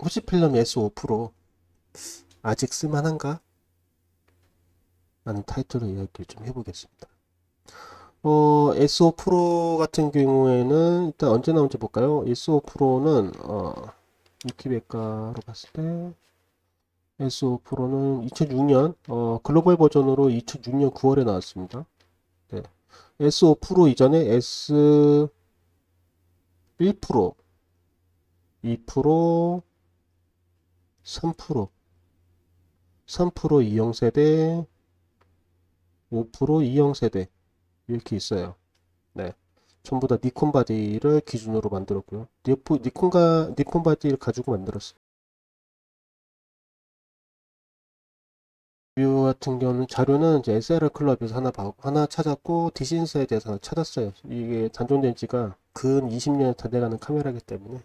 후지필름 S5 프로 아직 쓸만한가? 라는 타이틀로 이야기를 좀 해보겠습니다. S5 프로 같은 경우에는 일단 언제 나온지 볼까요? S5 프로는 위키백과로 봤을 때 S5 프로는 2006년 글로벌 버전으로 2006년 9월에 나왔습니다. 네. S5 프로 이전에 S1 프로, 2 프로, 3 프로, 3 프로 2형 세대, 5 프로 2형 세대 이렇게 있어요. 네. 전부 다 니콘 바디를 기준으로 만들었고요. 니콘 바디를 가지고 만들었어요. 리뷰 같은 경우는 자료는 이제 SLR 클럽에서 하나 찾았고 디신스에 대해서 하나 찾았어요. 이게 단종된 지가 근 20년 다 돼가는 카메라이기 때문에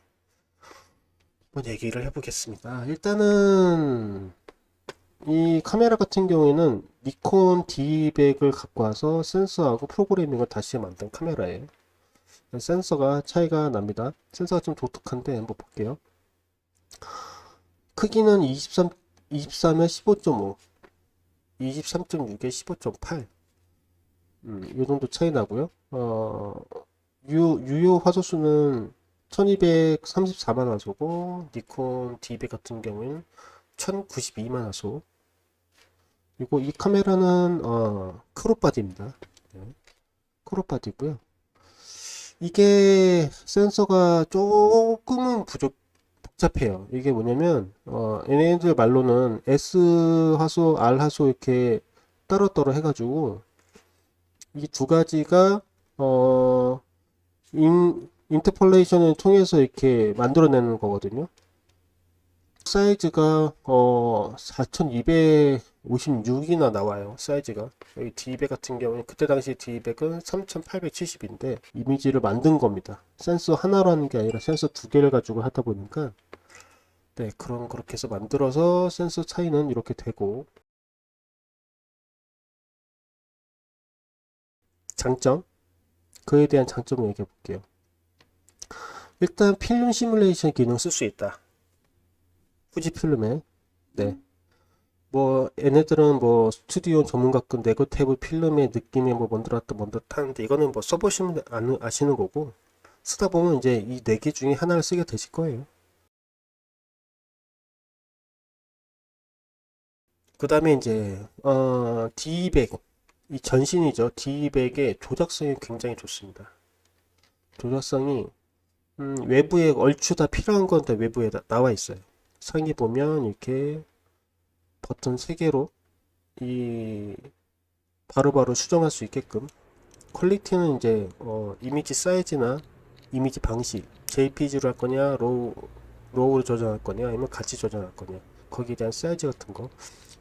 한번 얘기를 해보겠습니다. 일단은 이 카메라 같은 경우에는 니콘 D200을 갖고 와서 센서하고 프로그래밍을 다시 만든 카메라예요. 센서가 차이가 납니다. 센서가 좀 독특한데 한번 볼게요. 크기는 24면 15.5, 23.6에 15.8. 이 정도 차이 나고요. 유효 화소수는 1234만 화소고, 니콘 D200 같은 경우에는 1092만 화소. 그리고 이 카메라는, 크롭바디입니다. 네, 크롭바디고요. 이게 센서가 조금은 복잡해요. 이게 뭐냐면, 얘네들 말로는 S 화소, R 화소 이렇게 따로따로 해가지고, 이 두 가지가 인터폴레이션을 통해서 이렇게 만들어내는 거거든요. 사이즈가 4256이나 나와요. 사이즈가 여기 D200 같은 경우에 그때 당시 D200은 3870인데 이미지를 만든 겁니다. 센서 하나로 하는 게 아니라 센서 두 개를 가지고 하다 보니까 네, 그렇게 해서 만들어서 센서 차이는 이렇게 되고 장점, 그에 대한 장점을 얘기해 볼게요. 일단 필름 시뮬레이션 기능 쓸 수 있다. 후지 필름에. 네. 뭐 얘네들은 뭐 스튜디오 전문가급 네거티브 필름의 느낌이 뭐 만들었다 하는데 이거는 뭐 써보시면 아시는 거고 쓰다 보면 이제 이 네 개 중에 하나를 쓰게 되실 거예요. 그 다음에 이제 D200 이 전신이죠. D200의 조작성이 굉장히 좋습니다. 조작성이 외부에 얼추 다 필요한 건 다 외부에 나와 있어요. 상위 보면 이렇게 버튼 3개로 이 바로바로 수정할 수 있게끔 퀄리티는 이제 이미지 사이즈나 이미지 방식 JPG로 할 거냐 로우로 저장할 거냐 아니면 같이 저장할 거냐 거기에 대한 사이즈 같은 거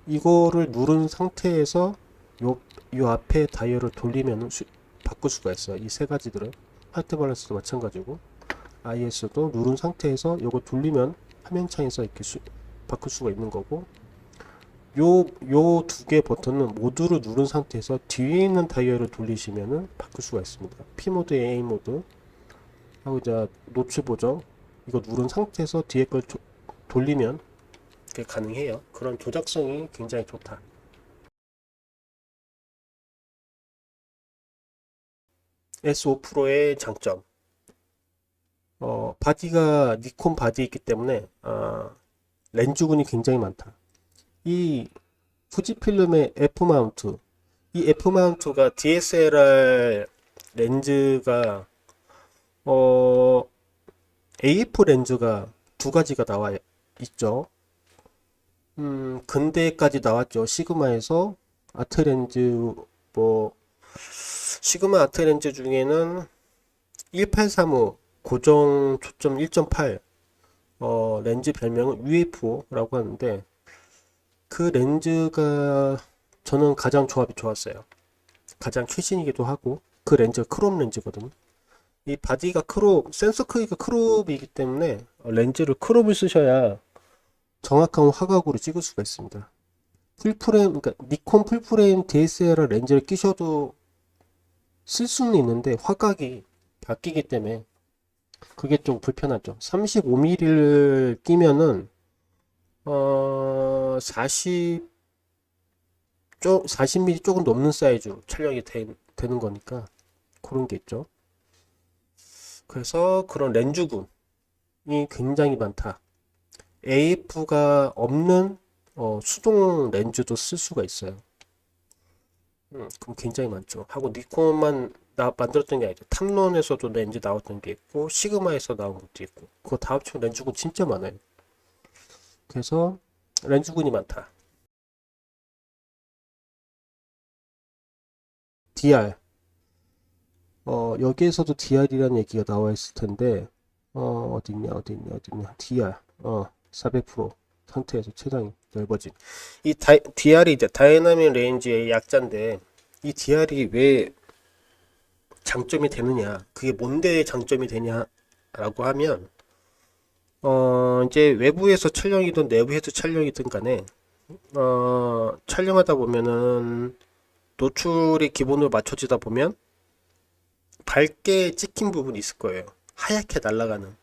이거를 누른 상태에서 요 앞에 다이얼을 돌리면 바꿀 수가 있어요. 이 세 가지들은 화이트 밸런스도 마찬가지고 IS도 누른 상태에서 요거 돌리면 화면창에서 이렇게 바꿀 수가 있는 거고 요 두 개 버튼은 모두를 누른 상태에서 뒤에 있는 다이얼을 돌리시면은 바꿀 수가 있습니다. P 모드, A 모드 하고 이제 노출 보정 이거 누른 상태에서 뒤에 걸 돌리면 그게 가능해요. 그런 조작성이 굉장히 좋다. S5 프로의 장점 바디가 니콘 바디이기 때문에 렌즈군이 굉장히 많다. 이 후지필름의 F 마운트 이 F 마운트가 DSLR 렌즈가 어, AF 렌즈가 두 가지가 나와 있죠. 근대까지 나왔죠. 시그마에서 아트 렌즈 뭐 시그마 아트 렌즈 중에는 1835 고정 초점 1.8 렌즈 별명은 UFO라고 하는데 그 렌즈가 저는 가장 조합이 좋았어요. 가장 최신이기도 하고 그 렌즈가 크롭 렌즈거든요. 이 바디가 센서 크기가 크롭이기 때문에 렌즈를 크롭을 쓰셔야 정확한 화각으로 찍을 수가 있습니다. 풀프레임, 그러니까 니콘 풀프레임 DSLR 렌즈를 끼셔도 쓸 수는 있는데 화각이 바뀌기 때문에 그게 좀 불편하죠. 35mm를 끼면은 40mm 조금 넘는 사이즈로 촬영이 되는 거니까 그런 게 있죠. 그래서 그런 렌즈군이 굉장히 많다. AF가 없는 수동 렌즈도 쓸 수가 있어요. 그럼 굉장히 많죠. 하고 니콘만 만들었던 게 아니죠. 탐론에서도 렌즈 나왔던 게 있고 시그마에서 나온 것도 있고 그거 다 합치면 렌즈군 진짜 많아요. 그래서 렌즈군이 많다. DR. 여기에서도 DR이라는 얘기가 나와 있을 텐데 어딨냐. DR. 400% 상태에서 최상위 넓어진. 이 DR이 이제 다이나믹 레인지의 약자인데 이 DR이 왜 장점이 되느냐? 그게 뭔데 장점이 되냐라고 하면 이제 외부에서 촬영이든 내부에서 촬영이든 간에 촬영하다 보면은 노출이 기본으로 맞춰지다 보면 밝게 찍힌 부분이 있을 거예요. 하얗게 날아가는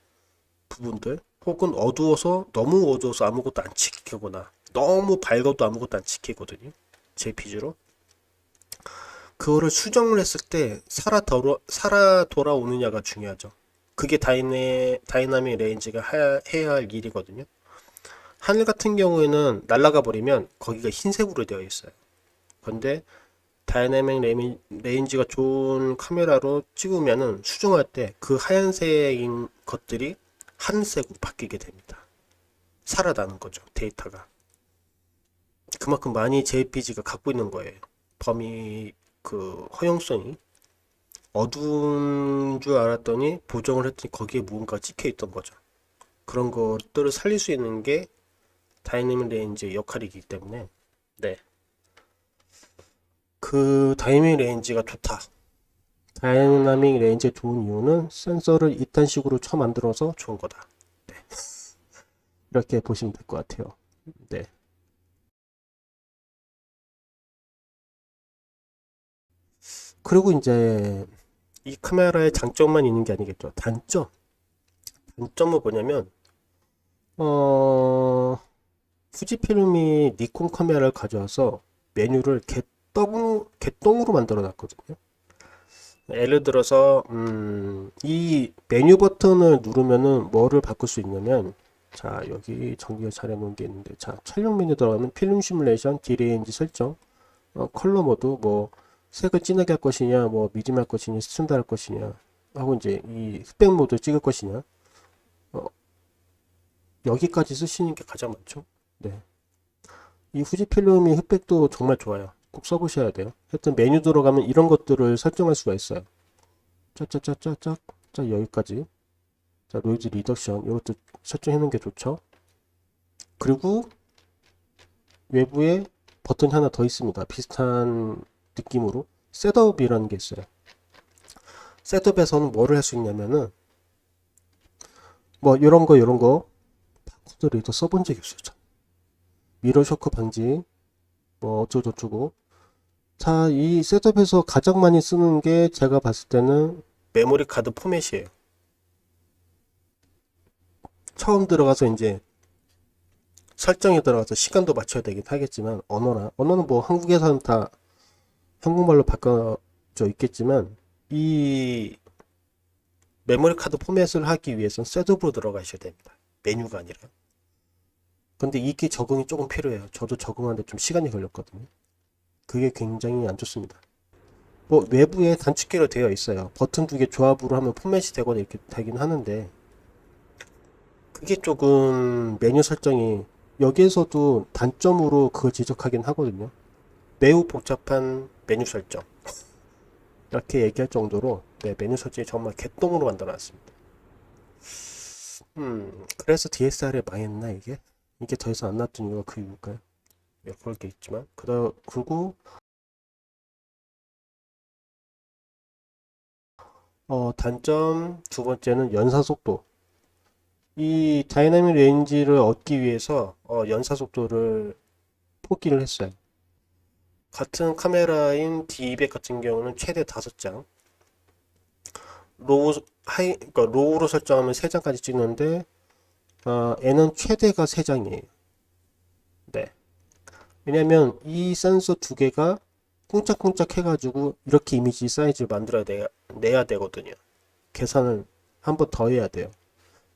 부분들 혹은 어두워서 너무 어두워서 아무것도 안 찍히거나 너무 밝아도 아무것도 안 찍히거든요. JPG로. 그거를 수정을 했을 때 살아 돌아오느냐가 중요하죠. 그게 다이나믹 레인지가 해야 할 일이거든요. 하늘 같은 경우에는 날아가 버리면 거기가 흰색으로 되어 있어요. 근데 다이나믹 레인지가 좋은 카메라로 찍으면은 수정할 때 그 하얀색인 것들이 하늘색으로 바뀌게 됩니다. 살아나는 거죠, 데이터가. 그만큼 많이 JPG가 갖고 있는 거예요. 범위 허용성이 어두운 줄 알았더니 보정을 했더니 거기에 무언가 찍혀 있던 거죠. 그런 것들을 살릴 수 있는 게 다이내믹 레인지의 역할이기 때문에 네. 그 다이내믹 레인지가 좋다. 다이나믹 레인지가 좋은 이유는 센서를 이딴 식으로 만들어서 좋은 거다. 네. 이렇게 보시면 될 것 같아요. 네. 그리고 이제 이 카메라의 장점만 있는 게 아니겠죠. 단점은 뭐냐면 후지필름이 니콘 카메라를 가져와서 메뉴를 개똥으로 만들어 놨거든요. 예를 들어서 이 메뉴 버튼을 누르면은 뭐를 바꿀 수 있냐면 자 여기 정리를 잘 해놓은 게 있는데 자 촬영 메뉴 들어가면 필름 시뮬레이션 디레인지 설정 컬러 모드 뭐 색을 진하게 할 것이냐 뭐 미디움 할 것이냐 스탠다드 할 것이냐 하고 이제 이 흑백 모드 찍을 것이냐 어, 여기까지 쓰시는 게 가장 많죠. 네. 이 후지필름이 흑백도 정말 좋아요. 꼭 써보셔야 돼요. 하여튼 메뉴 들어가면 이런 것들을 설정할 수가 있어요. 짜짜짜짜짜 자 여기까지 자 노이즈 리덕션 이것도 설정해 놓은 게 좋죠. 그리고 외부에 버튼이 하나 더 있습니다. 비슷한 느낌으로 셋업이라는 게 있어요. 셋업에서는 뭐를 할 수 있냐면은 뭐 이런 거 바코드 리더 써본 적이 없어요. 미러 쇼크 방지 뭐 어쩌고저쩌고 자 이 셋업에서 가장 많이 쓰는 게 제가 봤을 때는 메모리 카드 포맷이에요. 처음 들어가서 이제 설정에 들어가서 시간도 맞춰야 되긴 하겠지만 언어는 뭐 한국에서는 다 한국말로 바꿔져 있겠지만 이 메모리 카드 포맷을 하기 위해서는 셋업으로 들어가셔야 됩니다. 메뉴가 아니라. 근데 이게 적응이 조금 필요해요. 저도 적응하는데 좀 시간이 걸렸거든요. 그게 굉장히 안 좋습니다. 뭐 외부에 단축키로 되어 있어요. 버튼 두 개 조합으로 하면 포맷이 되거나 이렇게 되긴 하는데 그게 조금 메뉴 설정이 여기에서도 단점으로 그걸 지적하긴 하거든요. 매우 복잡한 메뉴 설정 이렇게 얘기할 정도로 네, 메뉴 설정이 정말 개똥으로 만들어놨습니다. 그래서 DSLR이 망했나 이게 더 이상 안 나왔던 이유가 그 이유일까요? 네, 그럴 게 있지만 그리고 단점 두 번째는 연사 속도. 이 다이나믹 레인지를 얻기 위해서 연사 속도를 포기를 했어요. 같은 카메라인 D200 같은 경우는 최대 5장 로우 그러니까 로우로 설정하면 3장까지 찍는데 N은 최대가 3장이에요. 네. 왜냐면 이 센서 두 개가 쿵짝쿵짝 해가지고 이렇게 이미지 사이즈를 내야 되거든요. 계산을 한 번 더 해야 돼요.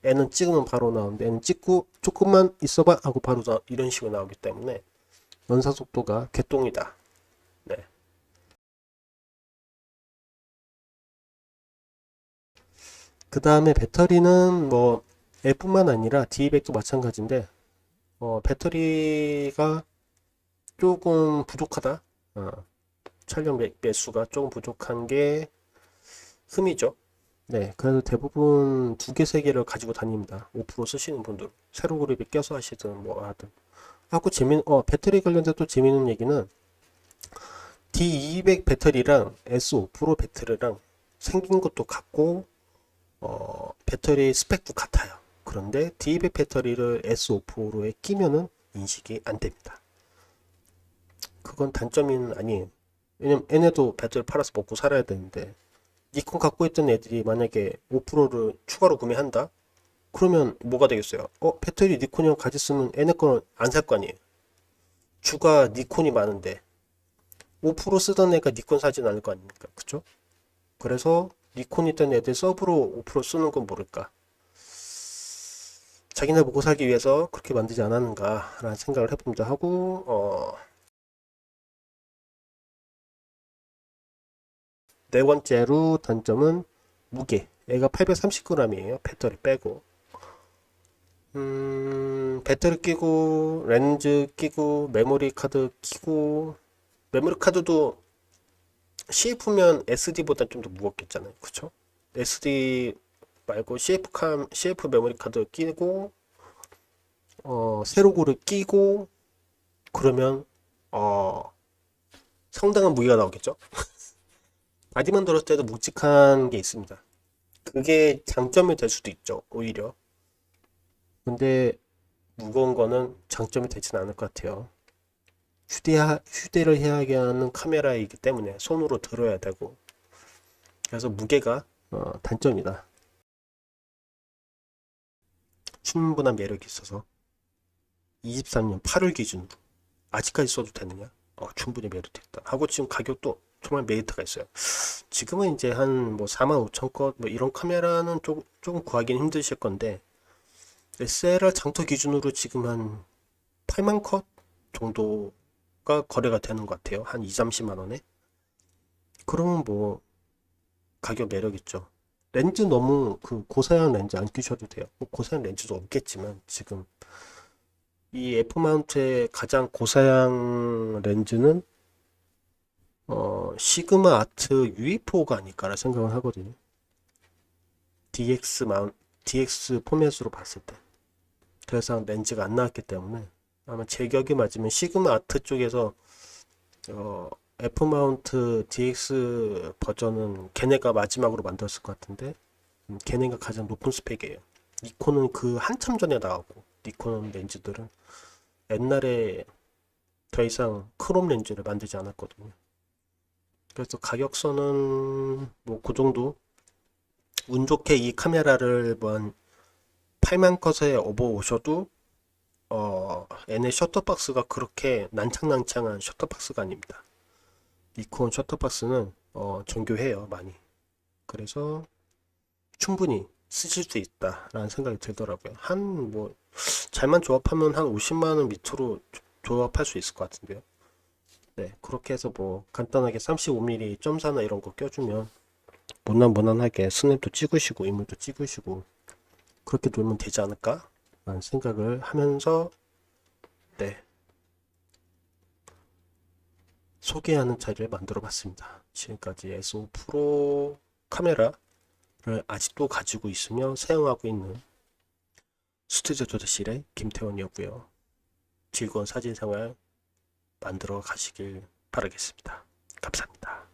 N은 찍으면 바로 나오는데 N은 찍고 조금만 있어봐 하고 바로 이런 식으로 나오기 때문에 연사 속도가 개똥이다. 네. 그 다음에 배터리는 뭐 L뿐만 아니라 D200도 마찬가지인데 배터리가 조금 부족하다. 촬영 매수가 조금 부족한 게 흠이죠. 네, 그래서 대부분 2개, 3개를 가지고 다닙니다. 5% 쓰시는 분들. 세로 그립에 껴서 하시든 뭐 하든. 하고 배터리 관련된 또 재밌는 얘기는 D200 배터리랑 S5 배터리랑 생긴 것도 같고, 배터리 스펙도 같아요. 그런데 D200 배터리를 S5에 끼면은 인식이 안 됩니다. 그건 단점은 아니에요. 왜냐면 얘네도 배터리 팔아서 먹고 살아야 되는데, 니콘 갖고 있던 애들이 만약에 5%를 추가로 구매한다? 그러면 뭐가 되겠어요? 배터리 니콘이랑 같이 쓰면 얘네 거는 안 살 거 아니에요. 주가 니콘이 많은데 5% 쓰던 애가 니콘 사진 않을 거 아닙니까? 그쵸? 그래서 니콘 있던 애들 서브로 5% 쓰는 건 모를까? 자기네 먹고 살기 위해서 그렇게 만들지 않았는가 라는 생각을 해봅니다. 하고 네 번째로 단점은 무게. 얘가 830g이에요. 배터리 빼고. 배터리 끼고 렌즈 끼고 메모리 카드 끼고 메모리 카드도 CF면 SD보다 좀 더 무겁겠잖아요. 그쵸? SD 말고 CF 메모리 카드 끼고 세로고를 끼고 그러면 상당한 무게가 나오겠죠? 바디만 들었을 때도 묵직한 게 있습니다. 그게 장점이 될 수도 있죠. 오히려. 근데 무거운 거는 장점이 되진 않을 것 같아요. 휴대를 해야 하는 카메라이기 때문에 손으로 들어야 되고 그래서 무게가 단점이다. 충분한 매력이 있어서 23년 8월 기준으로 아직까지 써도 되느냐? 충분히 메리트 있다. 하고 지금 가격도 정말 메리트가 있어요. 지금은 이제 한 뭐 45,000컷 뭐 이런 카메라는 조금 구하기는 힘드실 건데 SLR 장터 기준으로 지금 한 8만 컷 정도가 거래가 되는 것 같아요. 한 2, 30만 원에. 그러면 뭐 가격 매력 있죠. 렌즈 너무 그 고사양 렌즈 안 끼셔도 돼요. 뭐 고사양 렌즈도 없겠지만 지금 이 F 마운트의 가장 고사양 렌즈는 시그마 아트 UE4가 아닐까라 생각을 하거든요. DX 포맷으로 봤을 때. 그래서 렌즈가 안 나왔기 때문에 아마 제격이 맞으면 시그마 아트 쪽에서 F 마운트 DX 버전은 걔네가 마지막으로 만들었을 것 같은데 걔네가 가장 높은 스펙이에요. 니콘은 그 한참 전에 나왔고 니콘 렌즈들은 옛날에 더 이상 크롬 렌즈를 만들지 않았거든요. 그래서 가격선은 뭐 그 정도 운 좋게 이 카메라를 뭐 한 8만 컷에 업어 오셔도 얘네 셔터박스가 그렇게 난창난창한 셔터박스가 아닙니다. 니콘 셔터박스는 정교해요 많이. 그래서 충분히 쓰실 수 있다라는 생각이 들더라고요. 한 뭐 잘만 조합하면 한 50만 원 밑으로 조합할 수 있을 것 같은데요. 네, 그렇게 해서 뭐 간단하게 35mm 점사나 이런 거 껴주면 무난무난하게 스냅도 찍으시고 인물도 찍으시고 그렇게 놀면 되지 않을까? 라는 생각을 하면서 네, 소개하는 자리를 만들어 봤습니다. 지금까지 S5 프로 카메라를 아직도 가지고 있으며 사용하고 있는 스튜디오 조대실의 김태원이었고요. 즐거운 사진 생활 만들어 가시길 바라겠습니다. 감사합니다.